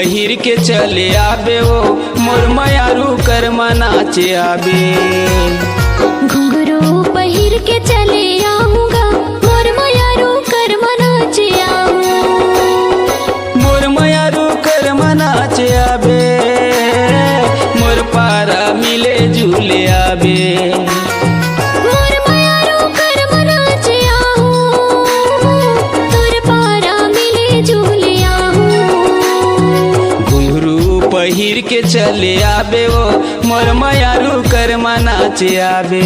पहिर के चले आबे वो मोर मयारू कर्मा नाचे आबे। घुंघरू पहिर के चले आऊंगा मोर मयारू कर्मा नाचे आऊं। मोर मयारू कर्मा नाचे आबे मोर पारा मिले झूले आबे। मोर मयारू कर्मा नाचे आऊं तोर पारा मिले झूले आऊं। घुंघरू पहिर के चले आबे वो मोर मयारू कर्मा नाचे आबे।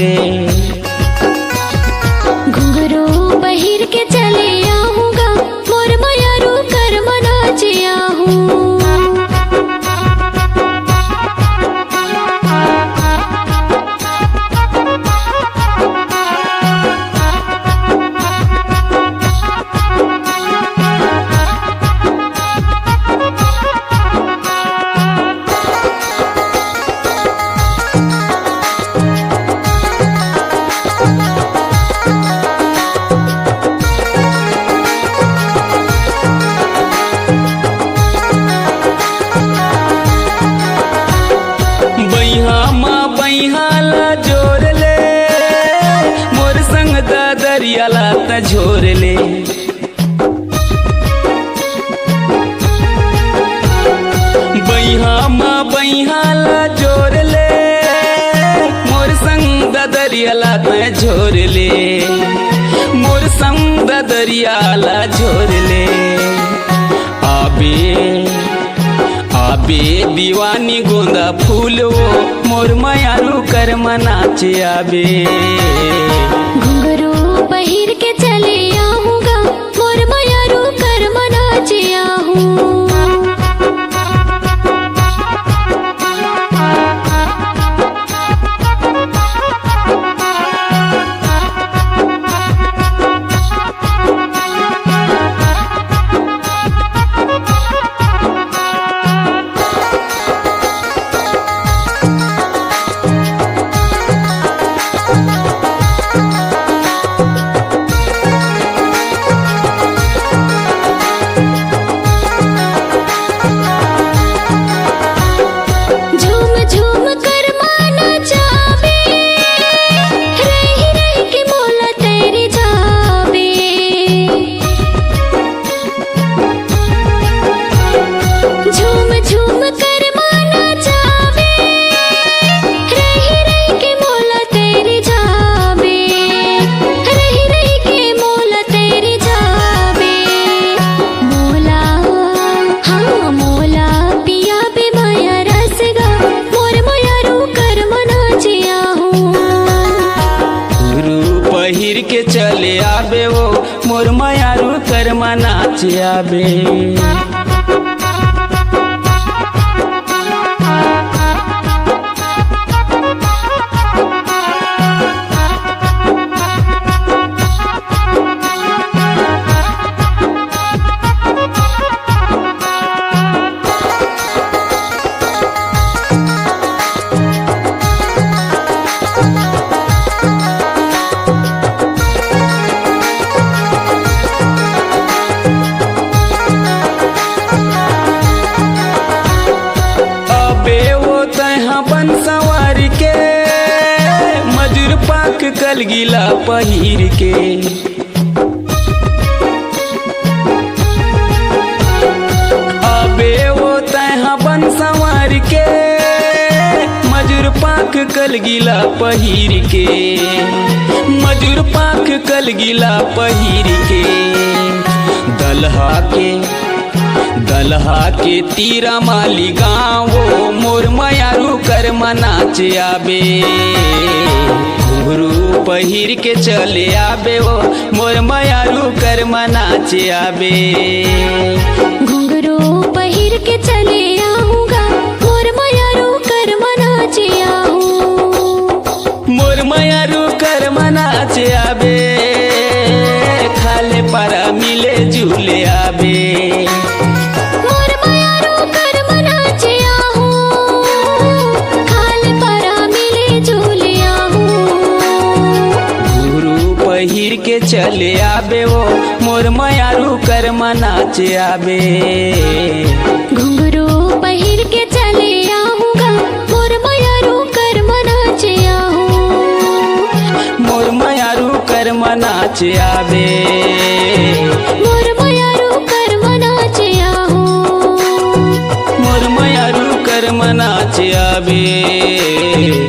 घुंघरू पहिर के चले आऊंगा मोर मयारू कर्मा नाचे आऊं। दरियाला त झोर ले बैहाला जोर ले मोर संग दरियाला त झोर ले। मोर संग दरियाला झोर ले आबे आबे दीवानी गोंदा फूल वो मोर मयारू कर्मा नाचे आबे। घुंघरू पहिर के चले आऊंगा मोर मयारू कर्मा नाचे आऊं। पहिर के चले आबे वो मोर मयारू कर्मा नाचे आबे। कल गिला पहिर के अबे वो तहाँ बन संवार के मजूर पाक कल गिला पहिर के। मजूर पाक कल गिला पहिर के दलहा के तीरा माली गाँव वो मोर मयारू कर्मा नाचे आबे। घुंघरू पहिर के चले आबे वो मोर मयारू कर्मा नाचे आबे। घुंघरू पहिर के चले आऊंगा मोर मयारू कर्मा नाचे आऊं। मोर मयारू कर्मा नाचे आबे खाले पारा मिले झूले आबे। मोर मयारू कर्मा नाचे आऊं खाले पारा मिले झूले आऊं। घुंघरू पहिर के चले आबे वो मोर मयारू कर्मा कर्म नाच आवे। घुंघरू पहिर के चले आऊंगा मोर मयारू कर्म नाच आहूं। मोर मयारू कर्म नाच आवे। मोर मयारू कर्म नाच आहूं। मोर मयारू कर्म नाच आवे।